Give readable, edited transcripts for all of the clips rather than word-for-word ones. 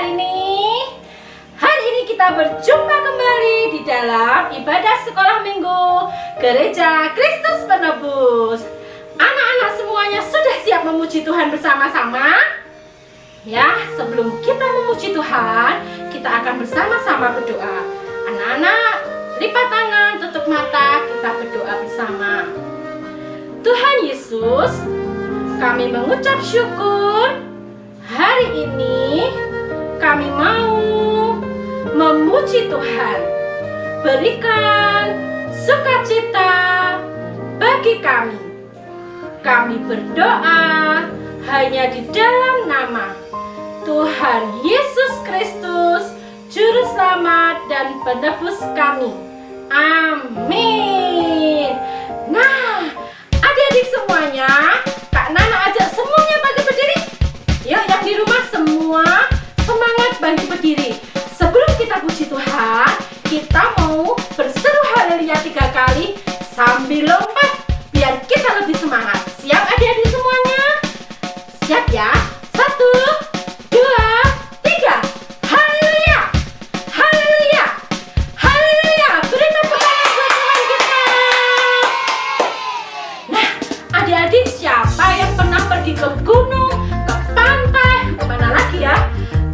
hari ini? Hari ini kita berjumpa kembali di dalam ibadah sekolah minggu Gereja Kristus Penebus. Anak-anak semuanya sudah siap memuji Tuhan bersama-sama? Ya, sebelum kita memuji Tuhan, kita akan bersama-sama berdoa. Anak-anak, lipat tangan, tutup mata, kita berdoa bersama. Tuhan Yesus, kami mengucap syukur. Hari ini kami mau memuji Tuhan. Berikan sukacita bagi kami. Kami berdoa hanya di dalam nama Tuhan Yesus Kristus, Juru Selamat dan Penebus kami. Amin. Nah, adik-adik semuanya, Kak Nana ajak semuanya bagi berdiri. Yuk, yang di rumah semua semangat bagi berdiri. Sebelum kita puji Tuhan, kita mau berseru haleluya 3 kali sambil lompat biar kita lebih semangat. Siap adik-adik semuanya? Siap ya? 1, 2, 3. Haleluya! Haleluya! Haleluya! Beri tepuk tangan buat Tuhan kita. Nah, adik-adik siapa yang pernah pergi ke gunung, ke pantai, kemana lagi ya?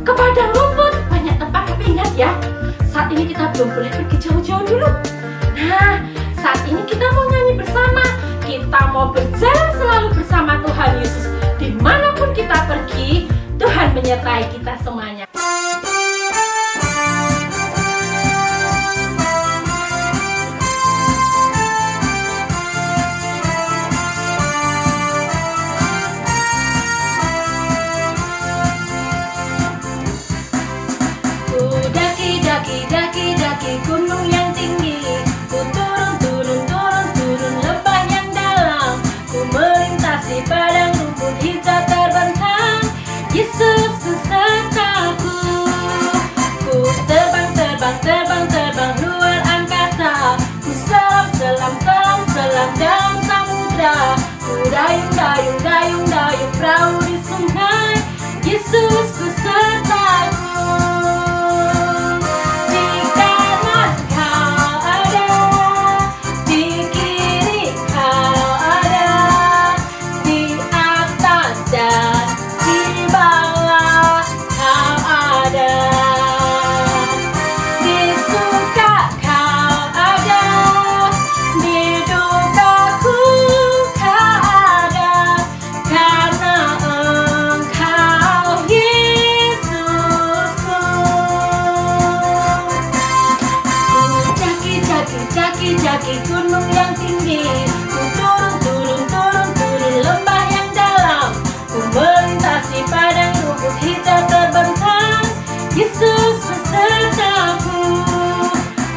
Ke padang rumput, banyak tempat, tapi ingat ya, saat ini kita belum boleh pergi jauh-jauh dulu. Nah, saat ini kita mau nyanyi bersama. Kita mau berjalan selalu bersama Tuhan Yesus. Dimanapun kita pergi, Tuhan menyertai kita semuanya. Daki gunung yang tinggi, ku turun lembah yang dalam, ku melintasi padang rumput hijau terbentang. Yesus besertaku, ku terbang luar angkasa, ku selam dalam samudra, ku dayung perahu di sungai. Yesus besertaku. Daki gunung yang tinggi, ku turun lembah yang dalam, ku melintasi padang rumput hijau terbentang. Yesus besertaku,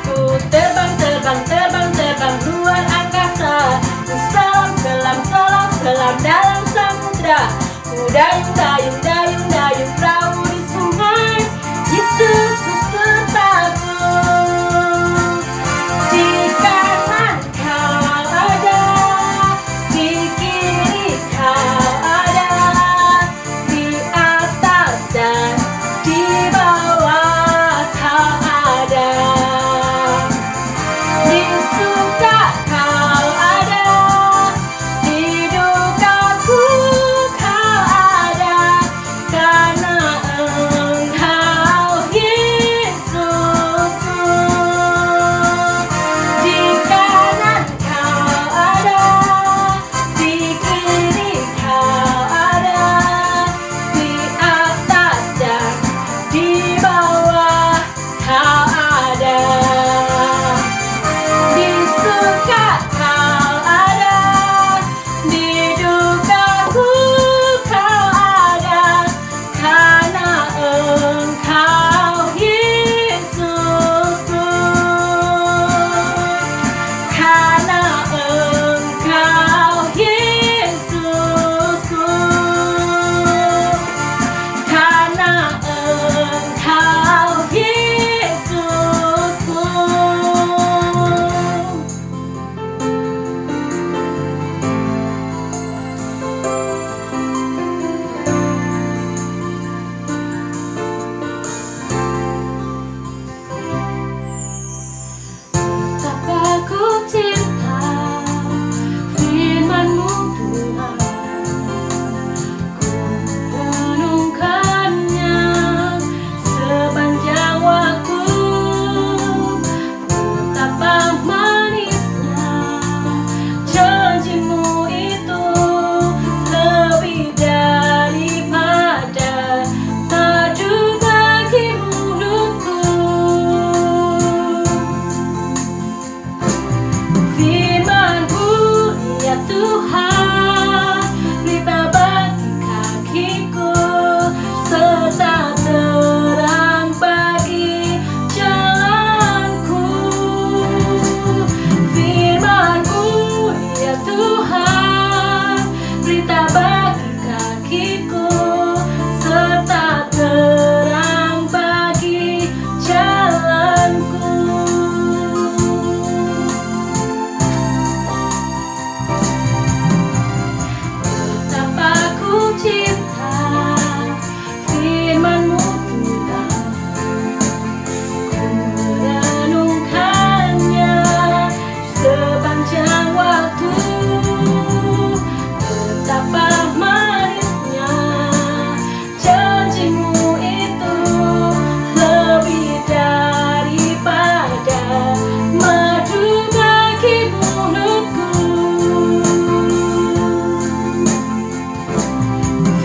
ku terbang luar angkasa, ku selam dalam samudra, ku dayung perahu di sungai. Yesus besertaku.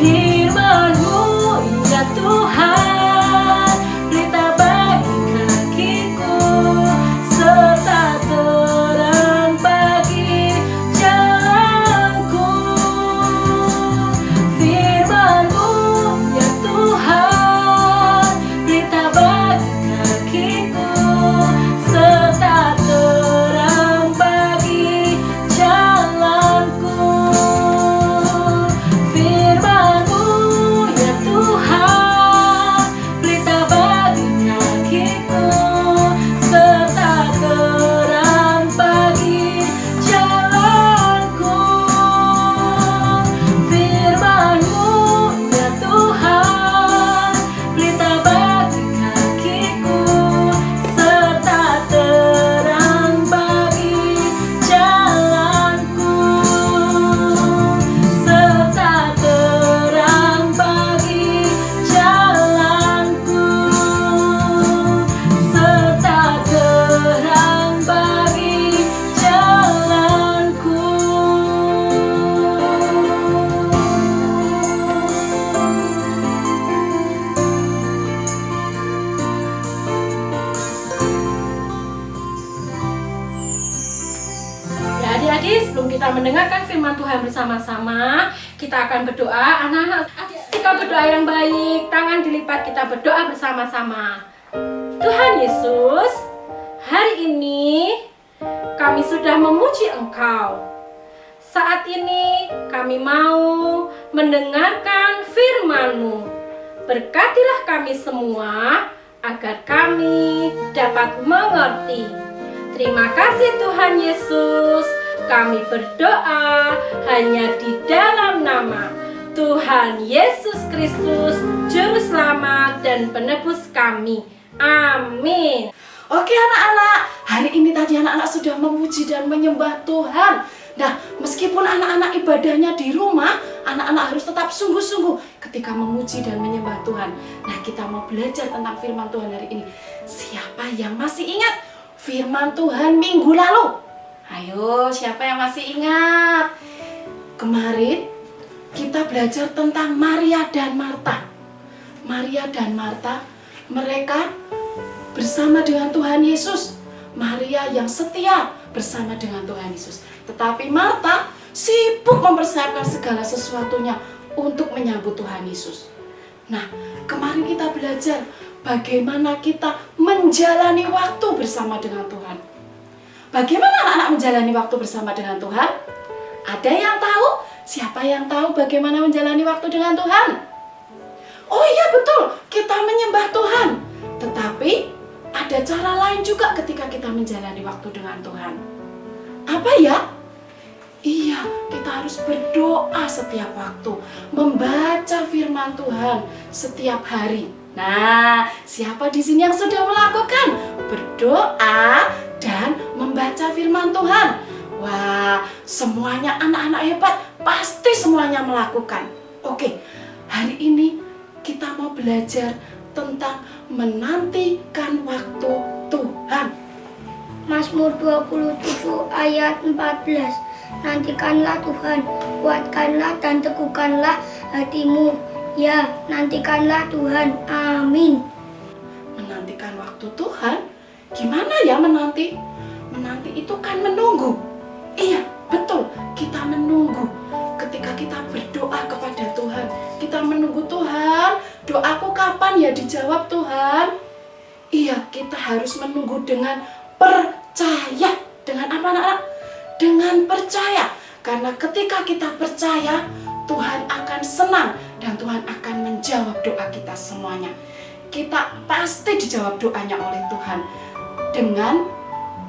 Firman-Mu ya Tuhan, berita bagi kakiku, serta terang bagi jalanku. Firman-Mu ya Tuhan, berita bagi kakiku, serta terang bagi jalanku. Firman-Mu ya Tuhan, berita bagi kakiku, serta terang bagi jalanku. Firman-Mu ya Tuhan, berita bagi kakiku, serta terang bagi jalanku, serta terang bagi jalanku, serta terang bagi jalanku. Ya adik-adik, sebelum kita mendengarkan firman Tuhan bersama-sama, kita akan berdoa. Anak-anak, kita berdoa yang baik, tangan dilipat, kita berdoa bersama-sama. Tuhan Yesus, hari ini kami sudah memuji Engkau. Saat ini kami mau mendengarkan firman-Mu. Berkatilah kami semua agar kami dapat mengerti. Terima kasih Tuhan Yesus. Kami berdoa hanya di dalam nama Tuhan Yesus Kristus, Juru Selamat dan Penebus kami. Amin. Oke anak-anak, hari ini tadi anak-anak sudah memuji dan menyembah Tuhan. Nah, meskipun anak-anak ibadahnya di rumah, anak-anak harus tetap sungguh-sungguh ketika memuji dan menyembah Tuhan. Nah, kita mau belajar tentang firman Tuhan hari ini. Siapa yang masih ingat firman Tuhan minggu lalu? Ayo, siapa yang masih ingat? Kemarin kita belajar tentang Maria dan Marta. Maria dan Marta, mereka bersama dengan Tuhan Yesus. Maria yang setia bersama dengan Tuhan Yesus. Tetapi Marta sibuk mempersiapkan segala sesuatunya untuk menyambut Tuhan Yesus. Nah, kemarin kita belajar bagaimana kita menjalani waktu bersama dengan Tuhan. Bagaimana anak-anak menjalani waktu bersama dengan Tuhan? Ada yang tahu? Siapa yang tahu bagaimana menjalani waktu dengan Tuhan? Oh iya betul, kita menyembah Tuhan. Tetapi ada cara lain juga ketika kita menjalani waktu dengan Tuhan. Apa ya? Iya, kita harus berdoa setiap waktu, membaca firman Tuhan setiap hari. Nah, siapa di sini yang sudah melakukan berdoa dan membaca firman Tuhan? Wah, semuanya anak-anak hebat, pasti semuanya melakukan. Oke, hari ini kita mau belajar tentang menantikan waktu Tuhan. Mazmur 27 ayat 14. Nantikanlah Tuhan, kuatkanlah dan teguhkanlah hatimu. Ya, nantikanlah Tuhan. Amin. Menantikan waktu Tuhan? Gimana ya menanti? Menanti itu kan menunggu. Iya, betul. Kita menunggu. Ketika kita berdoa kepada Tuhan, kita menunggu Tuhan. Doaku kapan ya dijawab Tuhan? Iya, kita harus menunggu dengan percaya. Dengan apa anak-anak? Dengan percaya. Karena ketika kita percaya, Tuhan akan senang dan Tuhan akan menjawab doa kita semuanya. Kita pasti dijawab doanya oleh Tuhan dengan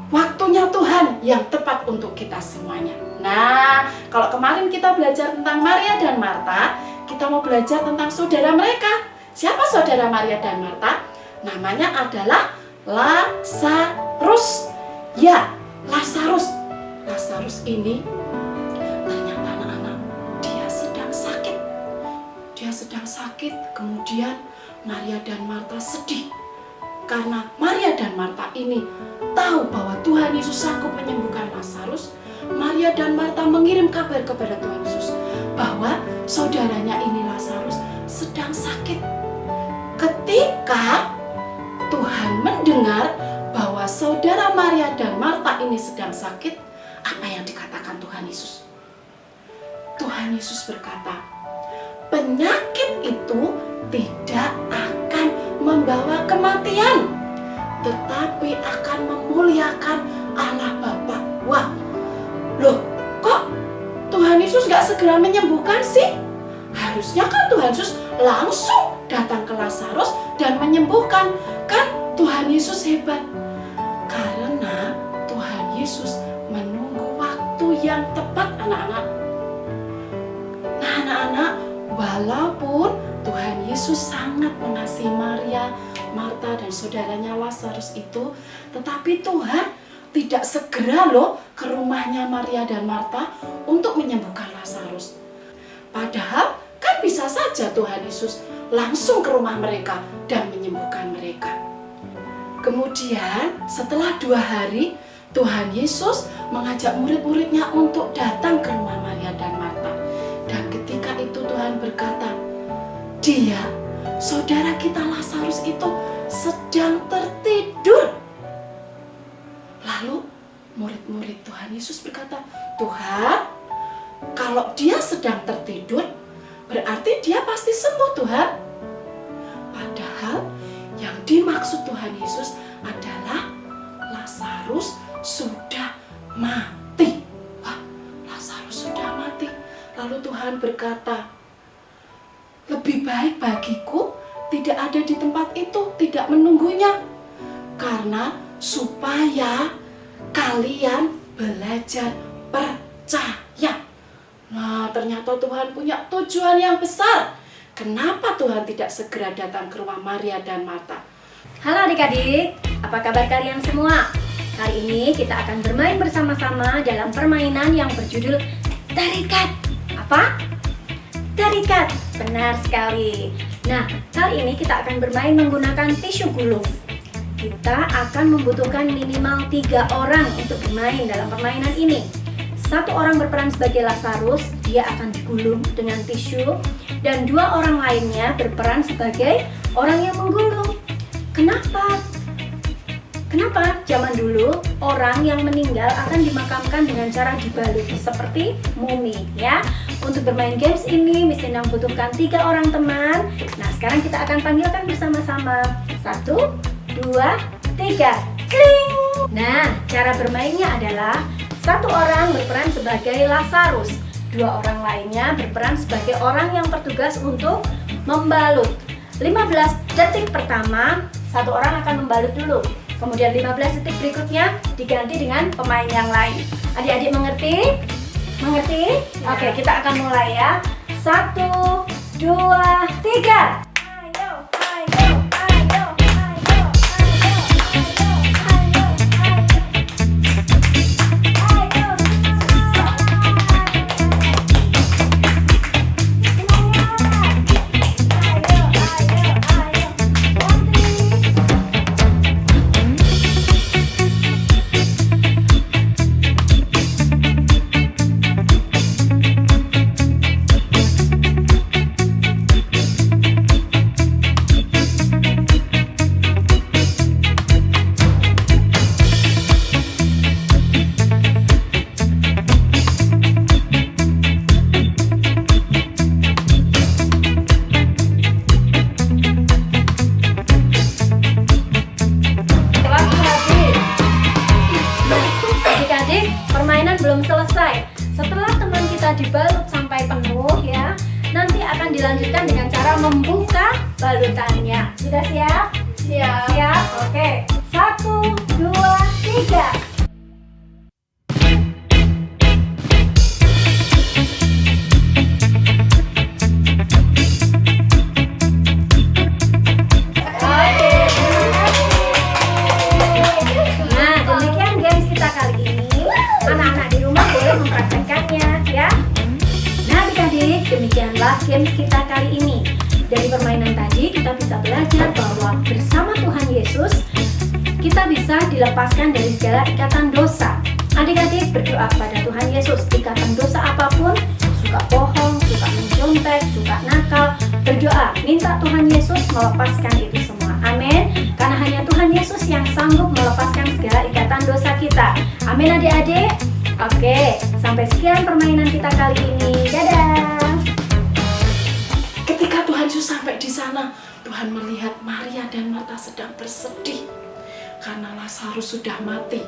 waktunya Tuhan yang tepat untuk kita semuanya. Nah, kalau kemarin kita belajar tentang Maria dan Marta, kita mau belajar tentang saudara mereka. Siapa saudara Maria dan Marta? Namanya adalah Lazarus. Ya, Lazarus. Lazarus ini ternyata anak-anak, dia sedang sakit. Dia sedang sakit, kemudian Maria dan Marta sedih. Karena Maria dan Marta ini tahu bahwa Tuhan Yesus sanggup menyembuhkan Lazarus, Maria dan Marta mengirim kabar kepada Tuhan Yesus bahwa saudaranya ini Lazarus sedang sakit. Ketika Tuhan mendengar bahwa saudara Maria dan Marta ini sedang sakit, apa yang dikatakan Tuhan Yesus? Tuhan Yesus berkata, penyakit itu tidak akan membawa kematian, tetapi akan memuliakan Allah Bapa. Wah, loh, kok Tuhan Yesus gak segera menyembuhkan sih? Harusnya kan Tuhan Yesus langsung datang ke Lazarus dan menyembuhkan. Kan Tuhan Yesus hebat. Karena Tuhan Yesus menunggu waktu yang tepat, anak-anak. Nah, anak-anak, walaupun Tuhan Yesus sangat mengasihi Maria, Marta, dan saudaranya Lazarus itu, tetapi Tuhan tidak segera loh ke rumahnya Maria dan Marta untuk menyembuhkan Lazarus. Padahal kan bisa saja Tuhan Yesus langsung ke rumah mereka dan menyembuhkan mereka. Kemudian setelah 2 hari, Tuhan Yesus mengajak murid-muridnya untuk datang ke rumah Maria dan Marta. Dan ketika itu Tuhan berkata, dia, saudara kita Lazarus itu sedang tertidur. Lalu murid-murid Tuhan Yesus berkata, Tuhan, kalau dia sedang tertidur, berarti dia pasti sembuh, Tuhan. Padahal yang dimaksud Tuhan Yesus adalah Lazarus sudah mati. Wah, Lazarus sudah mati. Lalu Tuhan berkata, lebih baik bagiku tidak ada di tempat itu, tidak menunggunya. Karena supaya kalian belajar percaya. Nah, ternyata Tuhan punya tujuan yang besar. Kenapa Tuhan tidak segera datang ke rumah Maria dan Marta? Halo adik-adik, apa kabar kalian semua? Kali ini kita akan bermain bersama-sama dalam permainan yang berjudul Tarikat. Apa? Tarikat, benar sekali. Nah, kali ini kita akan bermain menggunakan tisu gulung. Kita akan membutuhkan minimal 3 orang untuk bermain dalam permainan ini. 1 orang berperan sebagai Lazarus, dia akan digulung dengan tisu, dan 2 orang lainnya berperan sebagai orang yang menggulung. Kenapa? Kenapa zaman dulu orang yang meninggal akan dimakamkan dengan cara dibalut seperti mumi, ya? Untuk bermain games ini Miss Nina membutuhkan 3 orang teman. Nah, sekarang kita akan panggilkan bersama-sama. 1, 2, 3. Kling! Nah, cara bermainnya adalah 1 orang berperan sebagai Lazarus, 2 orang lainnya berperan sebagai orang yang bertugas untuk membalut. 15 detik pertama, 1 orang akan membalut dulu. Kemudian 15 detik berikutnya diganti dengan pemain yang lain. Adik-adik mengerti? Mengerti? Ya. Oke, kita akan mulai ya. 1, 2, 3. Dibalut sampai penuh ya. Nanti akan dilanjutkan dengan cara membuka balutannya. Sudah siap? Siap. Siap? Oke. 1, 2, 3. Nah, demikian games kita kali ini. Anak-anak di rumah boleh mempraktekkannya ya. Nah, adik-adik, demikianlah games kita kali ini. Dari permainan tadi kita bisa belajar bahwa bersama Tuhan Yesus kita bisa dilepaskan dari segala ikatan dosa. Adik-adik berdoa kepada Tuhan Yesus, ikatan dosa apapun, suka bohong, suka menjauh, nyontek, suka nakal, berdoa, minta Tuhan Yesus melepaskan itu semua. Amin. Karena hanya Tuhan Yesus yang sanggup melepaskan segala ikatan dosa kita. Amin adik-adik. Oke, sampai sekian permainan kita kali ini. Dadah. Ketika Tuhan Yesus sampai di sana, Tuhan melihat Maria dan Marta sedang bersedih karena Lazarus sudah mati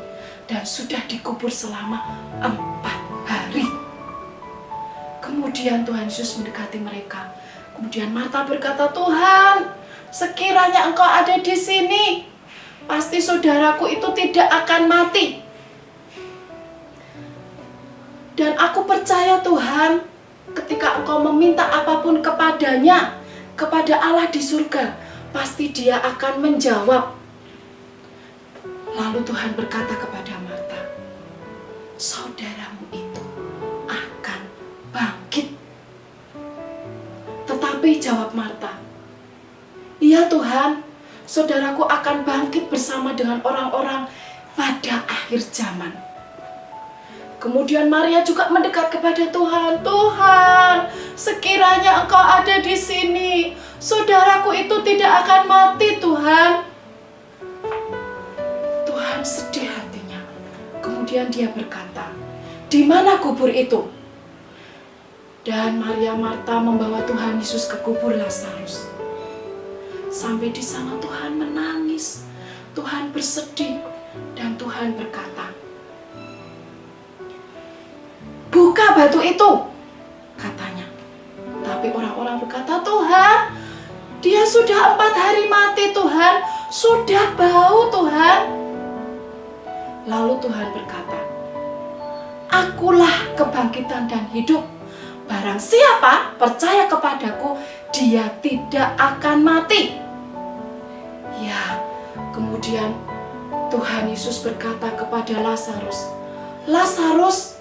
dan sudah dikubur selama 4 hari. Kemudian Tuhan Yesus mendekati mereka. Kemudian Marta berkata, "Tuhan, sekiranya Engkau ada di sini, pasti saudaraku itu tidak akan mati. Dan aku percaya Tuhan, ketika Engkau meminta apapun kepadanya, kepada Allah di surga, pasti Dia akan menjawab." Lalu Tuhan berkata kepada Marta, "Saudaramu itu akan bangkit." Tetapi jawab Marta, "Iya Tuhan, saudaraku akan bangkit bersama dengan orang-orang pada akhir zaman." Kemudian Maria juga mendekat kepada Tuhan. "Tuhan, sekiranya Engkau ada di sini, saudaraku itu tidak akan mati, Tuhan." Tuhan sedih hatinya. Kemudian dia berkata, "Di mana kubur itu?" Dan Maria Marta membawa Tuhan Yesus ke kubur Lazarus. Sampai di sana Tuhan menangis, Tuhan bersedih, dan Tuhan berkata, "Buka batu itu," katanya. Tapi orang-orang berkata, "Tuhan, dia sudah 4 hari mati, Tuhan. Sudah bau, Tuhan." Lalu Tuhan berkata, "Akulah kebangkitan dan hidup. Barang siapa percaya kepadaku, dia tidak akan mati." Ya, kemudian Tuhan Yesus berkata kepada Lazarus, "Lazarus,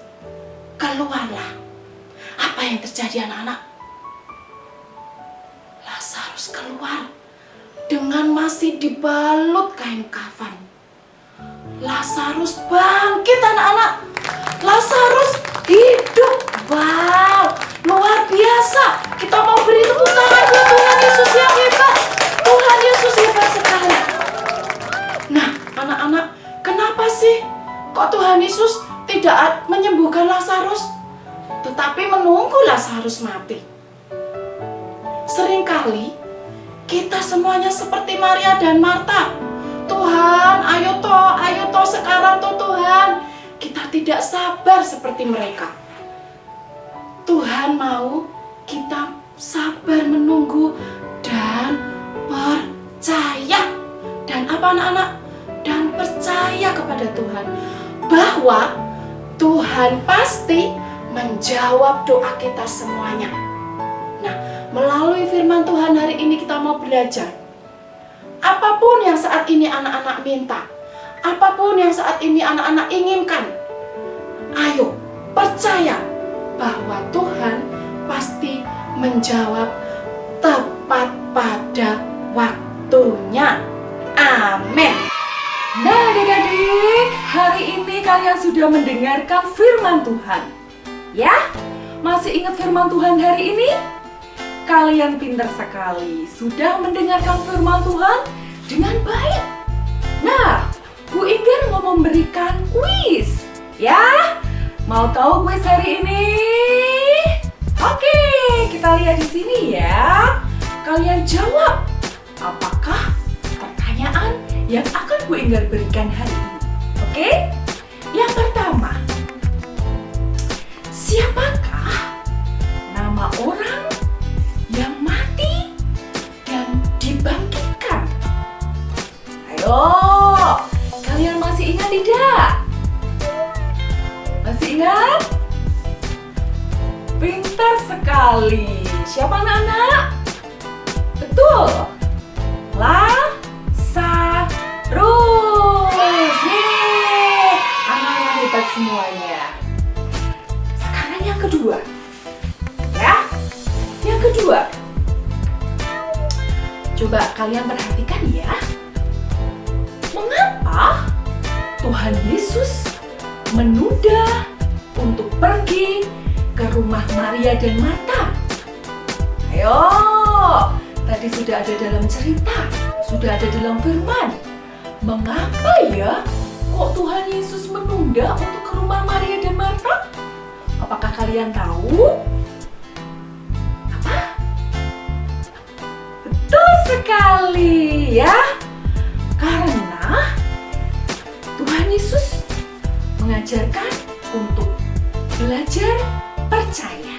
keluarlah." Apa yang terjadi anak-anak? Lazarus keluar dengan masih dibalut kain kafan. Lazarus bangkit anak-anak. Lazarus hidup. Wow, luar biasa. Kita mau beri tepuk tangan buat Tuhan Yesus yang hebat. Tuhan Yesus hebat sekali. Nah, anak-anak, kenapa sih kok Tuhan Yesus tidak menyembuhkan Lazarus, tetapi menunggu Lazarus mati? Seringkali kita semuanya seperti Maria dan Marta. "Tuhan, ayo toh sekarang toh Tuhan." Kita tidak sabar seperti mereka. Tuhan mau kita sabar menunggu dan percaya. Dan apa anak-anak? Dan percaya kepada Tuhan bahwa Tuhan pasti menjawab doa kita semuanya. Nah, melalui firman Tuhan hari ini kita mau belajar. Apapun yang saat ini anak-anak minta, apapun yang saat ini anak-anak inginkan, ayo percaya bahwa Tuhan pasti menjawab tepat pada waktunya. Amin. Nah adik-adik, hari ini kalian sudah mendengarkan firman Tuhan. Ya, masih ingat firman Tuhan hari ini? Kalian pintar sekali, sudah mendengarkan firman Tuhan dengan baik. Nah, Bu Inggar mau memberikan kuis. Ya, mau tahu kuis hari ini? Oke, kita lihat di sini ya. Kalian jawab, apakah pertanyaan yang akan Bu Inggar berikan hari ini? Oke? Yang pertama, siapakah nama orang yang mati dan dibangkitkan? Ayo, kalian masih ingat tidak? Masih ingat? Pintar sekali. Siapa anak-anak? Betul. Lazarus. Yeay, anak-anak hebat semuanya. Sekarang yang kedua. Ya, yang kedua. Coba kalian perhatikan ya. Mengapa Tuhan Yesus menunda untuk pergi ke rumah Maria dan Marta? Ayo, tadi sudah ada dalam cerita, sudah ada dalam firman. Mengapa ya kok Tuhan Yesus menunda untuk ke rumah Maria dan Marta? Apakah kalian tahu? Apa? Betul sekali ya. Karena Tuhan Yesus mengajarkan untuk belajar percaya.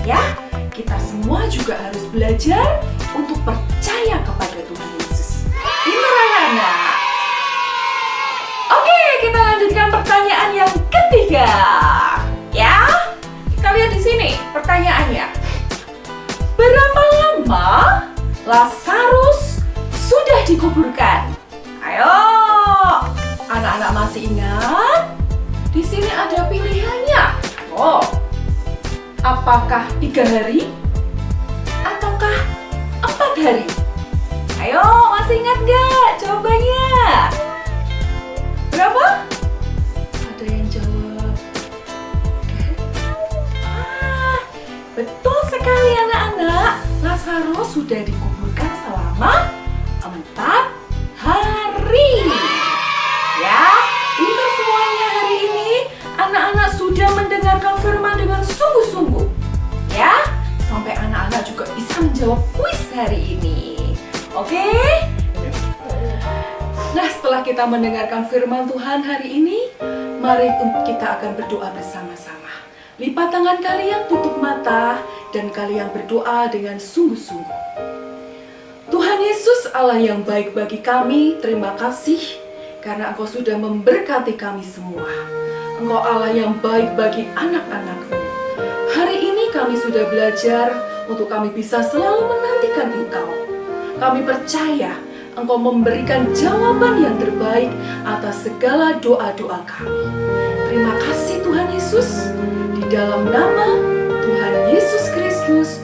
Ya, kita semua juga harus belajar untuk percaya kepada Tuhan Yesus. Benar anak. Oke, kita lanjutkan pertanyaan yang ketiga. Ya, kita lihat di sini pertanyaannya. Berapa lama Lazarus sudah dikuburkan? Ayo, anak-anak masih ingat? Di sini ada pilihannya. Oh, apakah 3 hari? Ataukah 4 hari? Ayo, masih ingat gak jawabannya? Berapa? Ada yang jawab. Betul sekali anak-anak. Lazarus sudah dikuburkan selama 4 hari. Ya, pintar semuanya hari ini. Anak-anak sudah mendengarkan firman dengan sungguh-sungguh. Ya, sampai anak-anak juga bisa menjawab kuis hari ini. Oke? Nah, setelah kita mendengarkan firman Tuhan hari ini, mari kita akan berdoa bersama-sama. Lipat tangan kalian, tutup mata, dan kalian berdoa dengan sungguh-sungguh. Tuhan Yesus, Allah yang baik bagi kami, terima kasih karena Engkau sudah memberkati kami semua. Engkau Allah yang baik bagi anak-anak-Mu. Hari ini kami sudah belajar untuk kami bisa selalu menantikan Engkau. Kami percaya Engkau memberikan jawaban yang terbaik atas segala doa-doa kami. Terima kasih Tuhan Yesus. Di dalam nama Tuhan Yesus Kristus